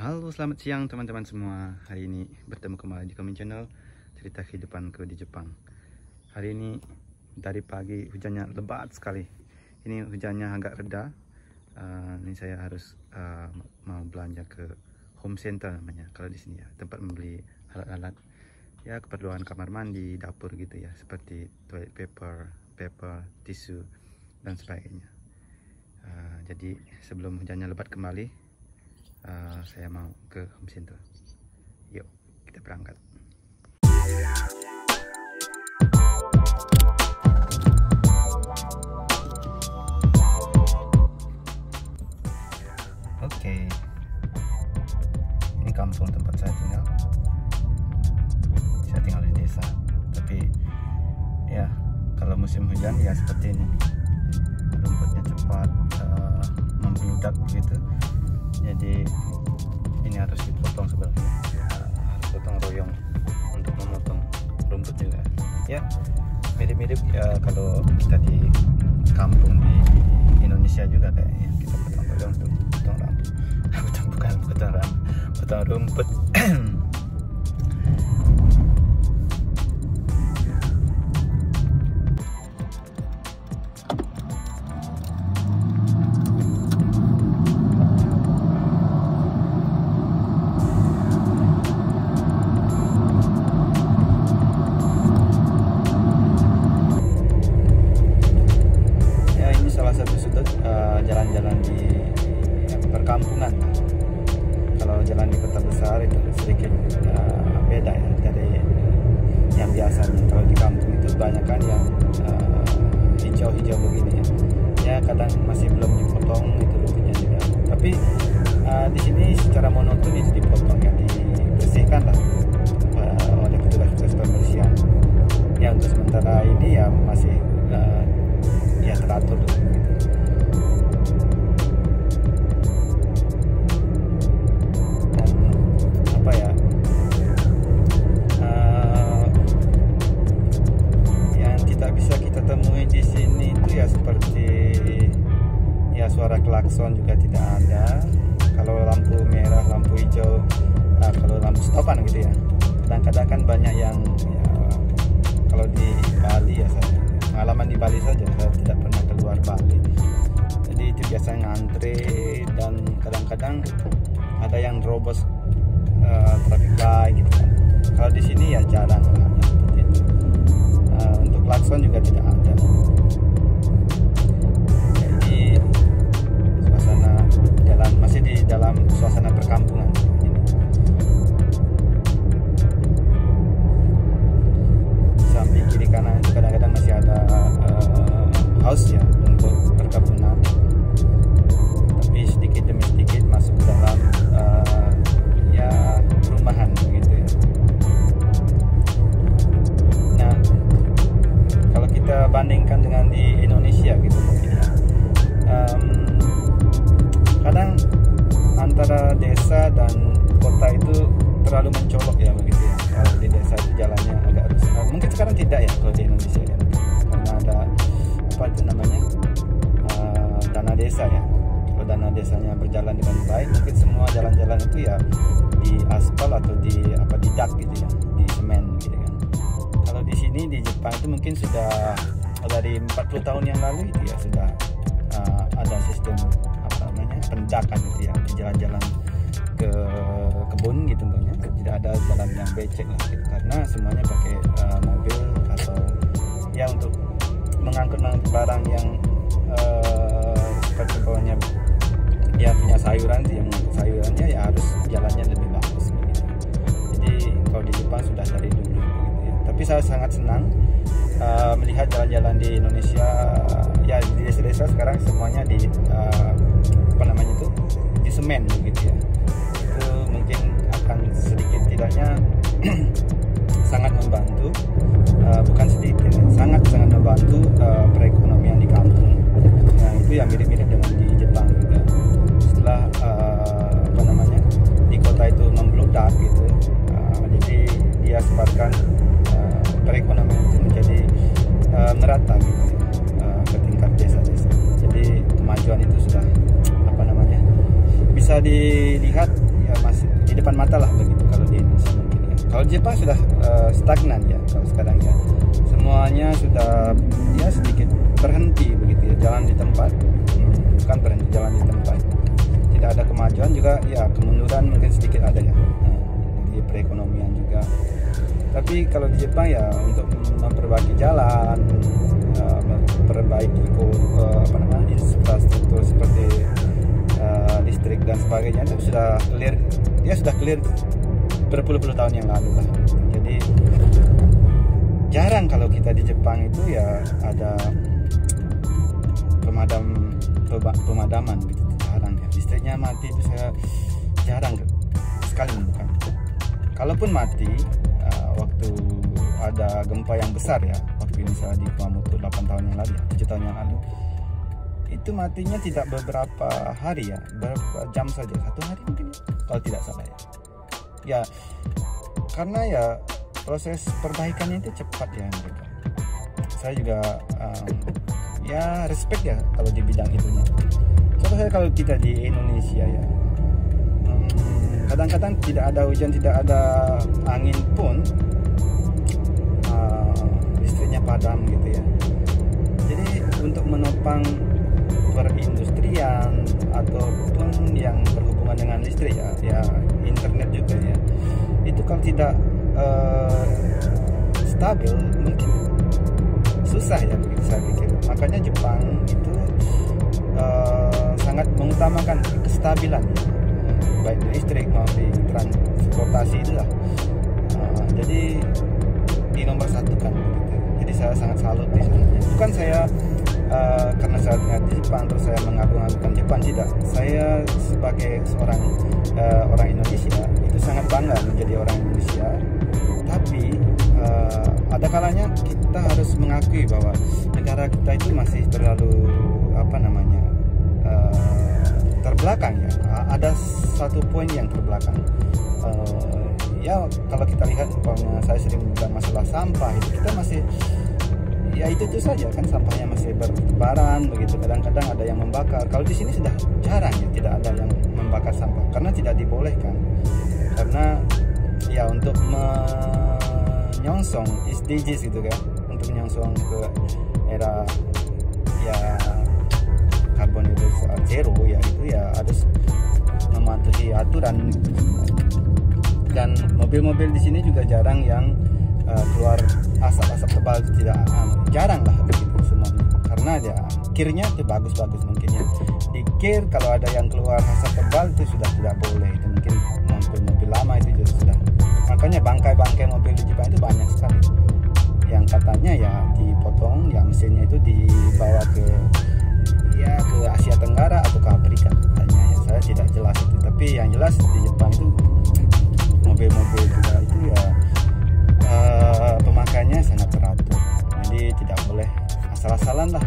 Halo, selamat siang teman-teman semua. Hari ini bertemu kembali di kami channel cerita kehidupanku di Jepang. Hari ini dari pagi hujannya lebat sekali. Ini hujannya agak reda. Ini saya harus mau belanja ke home center namanya. Kalau di sini ya, tempat membeli alat-alat ya keperluan kamar mandi, dapur gitu ya, seperti toilet paper, tisu dan sebagainya. Jadi sebelum hujannya lebat kembali, saya mau ke home center. Yuk, kita berangkat. Oke, ini kampung tempat saya tinggal. Saya tinggal di desa, tapi ya kalau musim hujan ya seperti ini, rumputnya cepat membludak begitu. Jadi ini harus dipotong sebenarnya, harus potong royong untuk memotong rumput juga. Ya mirip-mirip ya kalau kita di kampung di Indonesia juga kayaknya, kita potong royong untuk potong rambut. Bukan potong rambut, potong rumput. Jalan-jalan di perkampungan. Kalau jalan di kota besar itu sedikit beda ya dari yang biasanya. Kalau di kampung itu banyak kan yang hijau-hijau begini ya. Ya kadang masih belum dipotong itu rumputnya juga. Tapi di sini secara monoton itu dipotong ya, dibersihkan lah oleh petugas pembersihan. Ya untuk sementara ini ya masih ya teratur gitu. Suara klakson juga tidak ada. Kalau lampu merah, lampu hijau, kalau lampu stopan gitu ya. Kadang-kadang kan banyak yang ya, kalau di Bali ya, saya pengalaman di Bali saja, saya tidak pernah keluar Bali. Jadi itu biasanya ngantri dan kadang-kadang ada yang robos traffic light gitu kan. Kalau di sini ya jarang lah seperti itu. Untuk klakson juga tidak ada. Masih di dalam suasana perkampungan ini. Samping kiri kanan itu kadang-kadang masih ada house ya untuk perkebunan, tapi sedikit demi sedikit masuk ke dalam ya perumahan begitu ya. Nah, kalau kita bandingkan dengan di Indonesia gitu mungkin ya, kadang antara desa dan kota itu terlalu mencolok ya begitu ya. Kalau di desa itu jalannya agak rusak. Mungkin sekarang tidak ya kalau di Indonesia ya, karena ada apa itu namanya dana desa ya. Kalau dana desanya berjalan dengan baik, mungkin semua jalan-jalan itu ya di aspal atau di dak gitu ya, di semen gitu kan. Kalau di sini di Jepang itu mungkin sudah dari 40 tahun yang lalu itu ya sudah ada sistem pendakan gitu ya, di jalan-jalan ke kebun gitu kan ya. Tidak ada jalan yang becek lah gitu, karena semuanya pakai mobil atau ya untuk mengangkut barang yang seperti bawahnya dia punya sayuran, yang mengangkut sayurannya ya harus jalannya lebih bagus gitu. Jadi kalau di Jepang sudah dari dulu gitu ya. Tapi saya sangat senang melihat jalan-jalan di Indonesia ya, di desa-desa sekarang semuanya di apa namanya itu, di semen begitu ya. Itu mungkin akan sedikit tidaknya sangat membantu, bukan sedikit ya, sangat membantu perekonomian di kampung. Nah itu ya mirip-mirip dengan di Jepang juga. Setelah apa namanya di kota itu membludak gitu, jadi dia sebarkan perekonomian itu menjadi merata gitu ya, ke tingkat desa-desa. Jadi kemajuan itu sudah apa namanya bisa dilihat ya, Mas depan mata lah begitu kalau di Indonesia mungkin ya. Kalau di Jepang sudah stagnan ya kalau sekarang ya, semuanya sudah ya sedikit berhenti begitu ya, jalan di tempat, bukan berhenti, jalan di tempat, tidak ada kemajuan juga ya, kemunduran mungkin sedikit ada ya, di perekonomian juga. Tapi kalau di Jepang ya untuk memperbaiki jalan, memperbaiki infrastruktur seperti listrik dan sebagainya itu sudah clear, dia sudah clear berpuluh-puluh tahun yang lalu lah. Jadi jarang kalau kita di Jepang itu ya ada pemadaman gitu, jarang ya. Listriknya mati itu saya jarang sekali menemukan. Kalaupun mati waktu ada gempa yang besar ya, waktu ini saya di Kumamoto 8 tahun yang lalu ya, 7 tahun yang lalu, itu matinya tidak beberapa hari ya, beberapa jam saja, 1 hari mungkin ya, kalau tidak salah ya. Ya karena ya proses perbaikannya itu cepat ya mereka. Saya juga ya respect ya kalau di bidang itunya. Contoh saya kalau kita di Indonesia ya, kadang-kadang tidak ada hujan, tidak ada angin pun listriknya padam gitu ya. Jadi untuk menopang perindustrian ataupun yang berhubungan dengan listrik ya internet juga ya, itu kalau tidak stabil mungkin susah ya begitu saya pikir. Makanya Jepang itu sangat mengutamakan kestabilan ya, baik di listrik maupun di transportasi itu lah. Jadi di nomor 1 kan begitu. Jadi saya sangat salut di sana. Bukan saya karena saya tinggal di Jepang terus saya mengagung-agungkan Jepang, tidak. Saya sebagai seorang orang Indonesia itu sangat bangga menjadi orang Indonesia. Tapi ada kalanya kita harus mengakui bahwa negara kita itu masih terlalu terbelakang ya. Ada satu poin yang terbelakang. Ya kalau kita lihat, saya sering bilang masalah sampah itu, kita masih ya itu saja kan, sampahnya masih bertebaran begitu. Kadang-kadang ada yang membakar. Kalau di sini sudah jarang ya, tidak ada yang membakar sampah karena tidak dibolehkan. Karena ya untuk menyongsong SDGs gitu kan, untuk menyongsong ke era ya karbon itu zero ya, itu ya harus mematuhi aturan gitu. Dan mobil-mobil di sini juga jarang yang keluar asap-asap tebal, tidak jarang lah begitu semuanya, karena ya kirnya itu bagus-bagus mungkin ya. Di kir kalau ada yang keluar asap tebal itu sudah tidak boleh, itu mungkin mobil lama itu juga sudah. Makanya bangkai-bangkai mobil di Jepang itu banyak sekali yang katanya ya dipotong, yang mesinnya itu dibawa ke Asia Tenggara atau ke Afrika katanya ya. Saya tidak jelas itu, tapi yang jelas di Jepang itu mobil-mobil juga itu ya pemakaiannya sangat teratur, jadi tidak boleh asal-asalan lah,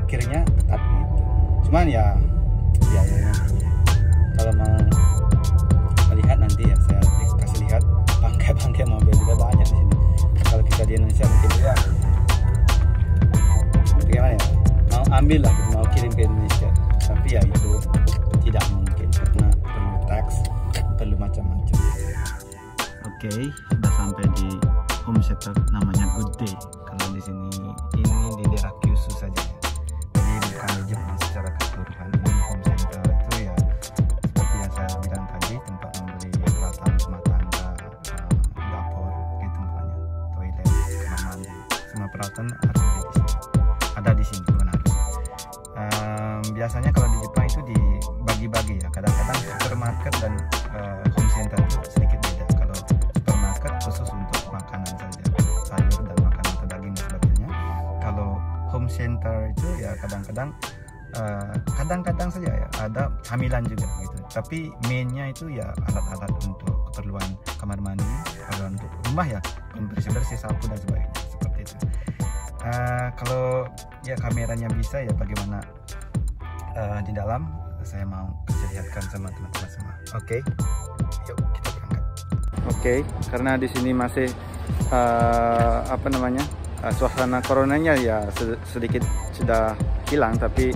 kirnya ketat gitu. Cuman ya kalau mau melihat nanti ya saya kasih lihat bangkai-bangkai mobil juga banyak di sini. Kalau kita di Indonesia mungkin ya bagaimana ya, mau ambil lah, mau kirim ke Indonesia, tapi ya itu tidak mungkin karena perlu tax, perlu macam-macam. Oke, sudah sampai di home center namanya Good Day. Kalau di sini ini di daerah Kyushu saja ya. Jadi bukan di Jepang secara keseluruhan. Ini home center itu ya seperti yang saya bilang tadi, tempat membeli peralatan rumah tangga, dapur gitu misalnya, toilet, kamar mandi, semua peralatan ada di sini bukan harus. Biasanya kalau di Jepang itu dibagi-bagi ya. Kadang-kadang supermarket dan home center itu sedikit beda. Kalau supermarket khusus untuk makanan saja, sayur dan makanan atau daging dan sebagainya. Kalau home center itu ya kadang-kadang saja ya ada camilan juga gitu. Tapi mainnya itu ya alat-alat untuk keperluan kamar mandi, keperluan untuk rumah ya, bersih-bersih, sapu dan sebagainya, seperti itu. Kalau ya kameranya bisa ya bagaimana di dalam, saya mau lihatkan sama teman-teman semua. Oke, yuk kita berangkat. Oke, karena di sini masih suasana coronanya ya sedikit sudah hilang, tapi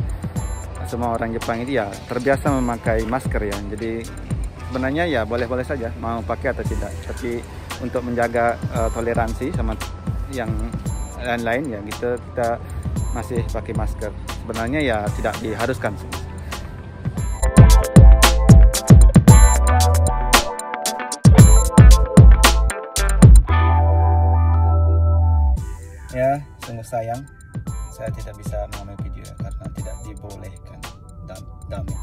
semua orang Jepang itu ya terbiasa memakai masker ya. Jadi sebenarnya ya boleh-boleh saja mau pakai atau tidak, tapi untuk menjaga toleransi sama yang lain-lain ya gitu, kita masih pakai masker. Sebenarnya ya tidak diharuskan. Ya, sungguh sayang saya tidak bisa mengambil video karena tidak dibolehkan damai.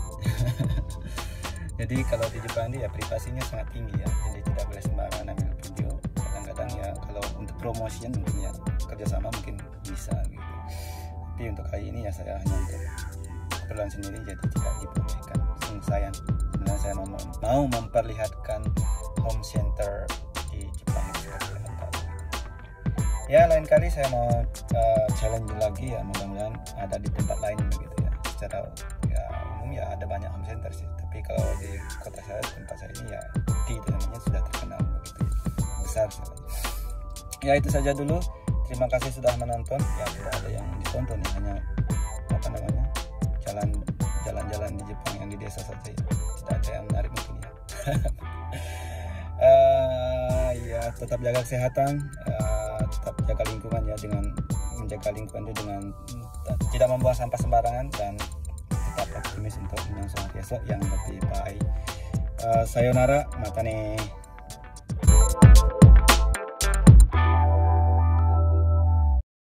Jadi kalau di Jepang ini ya privasinya sangat tinggi ya, jadi tidak boleh sembarangan ambil video. Kadang-kadang ya kalau untuk promotion mungkin ya kerjasama mungkin bisa gitu. Tapi untuk kali ini ya saya hanya untuk keperluan sendiri, jadi tidak dibolehkan. Sungguh sayang. Sebenarnya saya mau memperlihatkan home center di Jepang itu seperti apa. Ya lain kali saya mau challenge lagi ya, mudah-mudahan ada di tempat lain begitu ya. Secara ya umum ya ada banyak home center sih, tapi kalau di kota saya, tempat saya ini ya Bukti itu namanya, sudah terkenal begitu besar sekali. Ya itu saja dulu, terima kasih sudah menonton. Ya tidak ada yang ditonton ya, hanya apa namanya jalan-jalan di Jepang yang di desa saja ya. Tidak ada yang menarik mungkin ya. Ya tetap jaga kesehatan, tetap jaga lingkungan ya, dengan menjaga lingkungan itu dengan tidak membuang sampah sembarangan, dan tetap optimis untuk menyongsong besok yang lebih baik. Sayonara, matane.